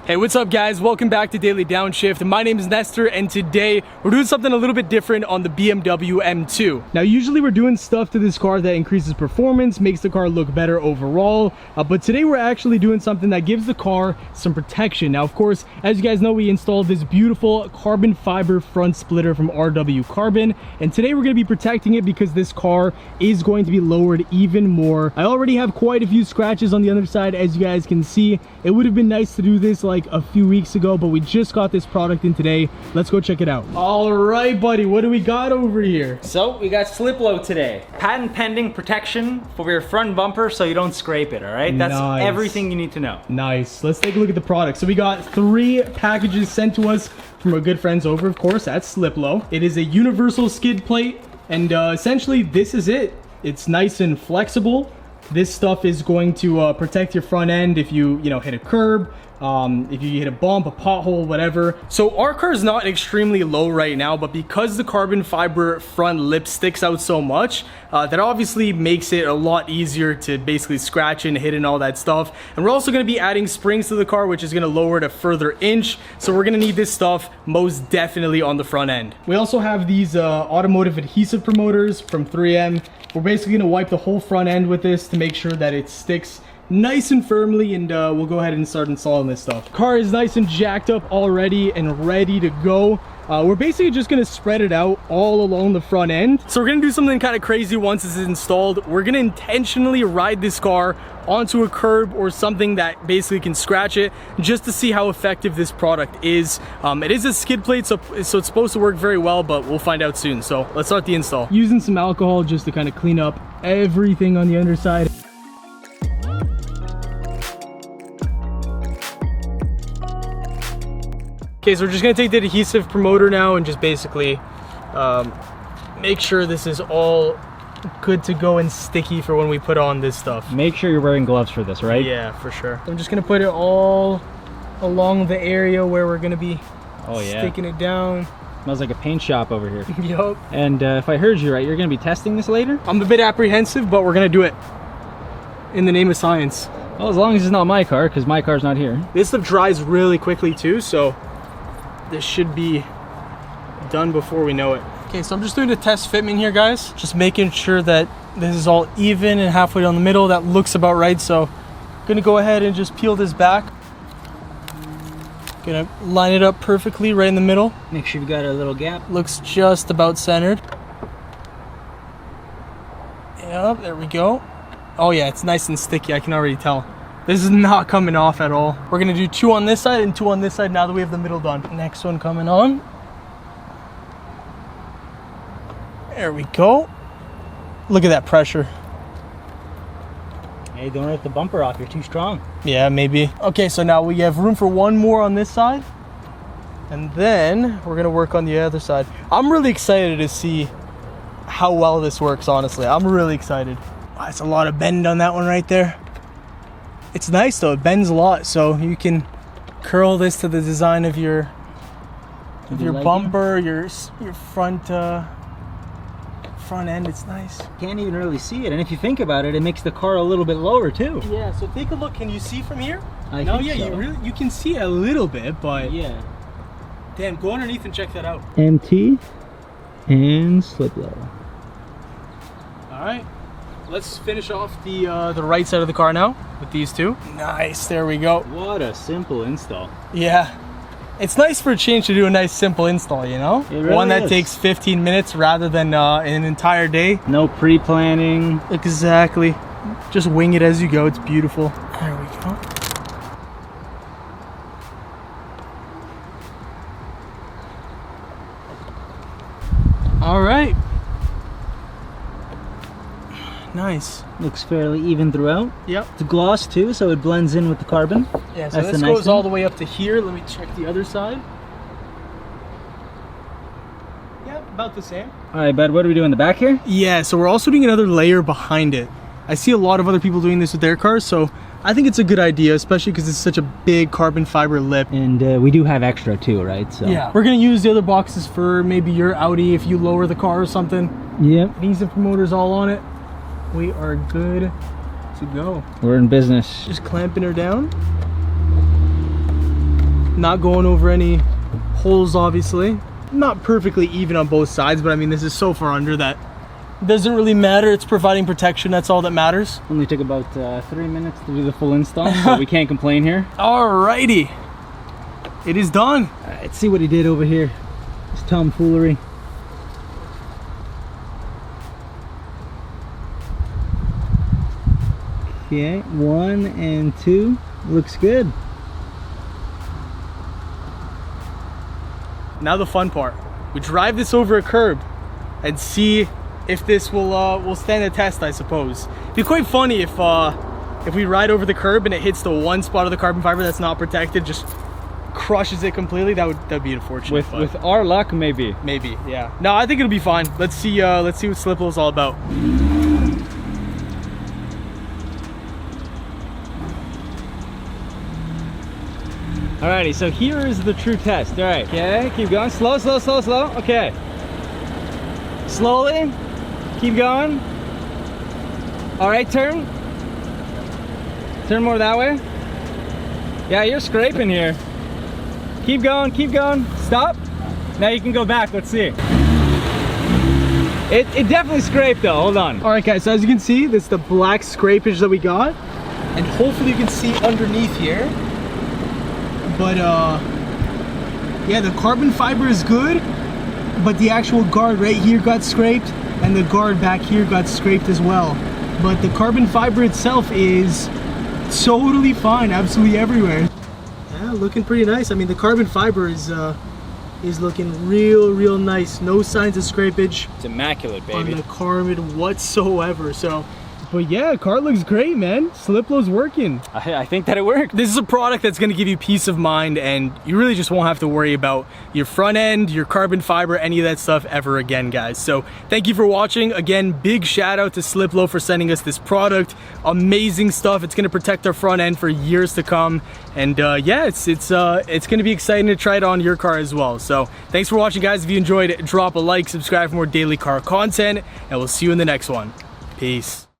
Hey, what's up guys? Welcome back to Daily Downshift. My name is Nestor and today we're doing something a little bit different on the BMW M2. Now usually we're doing stuff to this car that increases performance, makes the car look better overall, but today we're actually doing something that gives the car some protection. Now of course, as you guys know, we installed this beautiful carbon fiber front splitter from RW Carbon, and today we're going to be protecting it because this car is going to be lowered even more. I already have quite a few scratches on the underside, as you guys can see. It would have been nice to do this like a few weeks ago, but we just got this product in today. Let's go check it out. All right, buddy, what do we got over here? So we got SLiPLO today. Patent pending protection for your front bumper so you don't scrape it, all right? That's Nice. everything you need to know. Nice. Let's take a look at the product. So we got 3 packages sent to us from our good friends over, of course, at SLiPLO. It is a universal skid plate, and essentially this is it. It's nice and flexible. This stuff is going to protect your front end if you hit a curb, if you hit a bump, a pothole, whatever. So our car is not extremely low right now, but because the carbon fiber front lip sticks out so much, that obviously makes it a lot easier to basically scratch and hit and all that stuff. And we're also going to be adding springs to the car, which is going to lower it a further inch. So we're going to need this stuff most definitely on the front end. We also have these automotive adhesive promoters from 3M. We're basically going to wipe the whole front end with this to make sure that it sticks nice and firmly, and we'll go ahead and start installing this stuff. Car is nice and jacked up already and ready to go. We're basically just going to spread it out all along the front end. So we're going to do something kind of crazy once it's installed. We're going to intentionally ride this car onto a curb or something that basically can scratch it, just to see how effective this product is. It is a skid plate, so it's supposed to work very well, but we'll find out soon. So let's start the install. Using some alcohol just to kind of clean up everything on the underside. Okay, so we're just gonna take the adhesive promoter now and just basically make sure this is all good to go and sticky for when we put on this stuff. Make sure you're wearing gloves for this, right? Yeah, for sure. I'm just gonna put it all along the area where we're gonna be sticking it down. Smells like a paint shop over here. Yup. And if I heard you right, you're gonna be testing this later? I'm a bit apprehensive, but we're gonna do it in the name of science. Well, as long as it's not my car, because my car's not here. This stuff dries really quickly too, so this should be done before we know it. Okay, so I'm just doing a test fitment here, guys. Just making sure that this is all even and halfway down the middle. That looks about right. So I'm gonna go ahead and just peel this back. Gonna line it up perfectly right in the middle. Make sure you got a little gap. Looks just about centered. Yep, there we go. Oh yeah, it's nice and sticky, I can already tell. This is not coming off at all. We're gonna do 2 on this side and 2 on this side now that we have the middle done. Next one coming on. There we go. Look at that pressure. Hey, don't rip the bumper off, you're too strong. Yeah, maybe. Okay, so now we have room for 1 more on this side. And then we're gonna work on the other side. I'm really excited to see how well this works, honestly. I'm really excited. Wow, that's a lot of bend on that one right there. It's nice though, it bends a lot, so you can curl this to the design of your bumper, your front end. It's nice. Can't even really see it, and if you think about it, it makes the car a little bit lower too. Yeah, so take a look. Can you see from here? I think so. You can see a little bit, but yeah. Damn, go underneath and check that out. MT and SLiPLO. All right. Let's finish off the right side of the car now with these 2. Nice, there we go. What a simple install. Yeah, it's nice for a change to do a nice simple install, you know? It really One that is. takes 15 minutes rather than an entire day. No pre-planning. Exactly. Just wing it as you go, it's beautiful. There we go. All right. Nice. Looks fairly even throughout. Yep. It's gloss too, so it blends in with the carbon. Yeah, so That's this the nice goes thing. all the way up to here. Let me check the other side. Yeah, about the same. All right, bud, what do we do in the back here? Yeah, so we're also doing another layer behind it. I see a lot of other people doing this with their cars, so I think it's a good idea, especially because it's such a big carbon fiber lip. And we do have extra too, right? So yeah, we're gonna use the other boxes for maybe your Audi if you lower the car or something. Yep. Adhesive promoters all on it. We are good to go. We're in business. Just clamping her down. Not going over any holes, obviously. Not perfectly even on both sides, but I mean, this is so far under that it doesn't really matter. It's providing protection. That's all that matters. Only took about 3 minutes to do the full install, so we can't complain here. Alrighty. It is done. Let's see what he did over here. This tomfoolery. Okay, 1 and 2. Looks good. Now the fun part. We drive this over a curb and see if this will stand a test, I suppose. It'd be quite funny if we ride over the curb and it hits the one spot of the carbon fiber that's not protected, just crushes it completely. That'd be unfortunate. With our luck, maybe. Maybe, yeah. No, I think it'll be fine. Let's see what SLiPLO is all about. Alrighty, so here is the true test. Alright, okay, keep going. Slow, slow, slow, slow. Okay. Slowly. Keep going. Alright, turn. Turn more that way. Yeah, you're scraping here. Keep going, keep going. Stop. Now you can go back. Let's see. It definitely scraped though. Hold on. All right, guys, so as you can see, this is the black scrapage that we got. And hopefully you can see underneath here. But yeah, the carbon fiber is good, but the actual guard right here got scraped and the guard back here got scraped as well. But the carbon fiber itself is totally fine, absolutely everywhere. Yeah, looking pretty nice. I mean, the carbon fiber is looking real nice. No signs of scrapage. It's immaculate, baby. On the carbon whatsoever. So, but yeah, car looks great, man. SLiPLO's working. I think that it worked. This is a product that's going to give you peace of mind, and you really just won't have to worry about your front end, your carbon fiber, any of that stuff ever again, guys. So thank you for watching. Again, big shout out to SLiPLO for sending us this product. Amazing stuff. It's going to protect our front end for years to come. And yeah, it's going to be exciting to try it on your car as well. So thanks for watching, guys. If you enjoyed it, drop a like, subscribe for more daily car content, and we'll see you in the next one. Peace.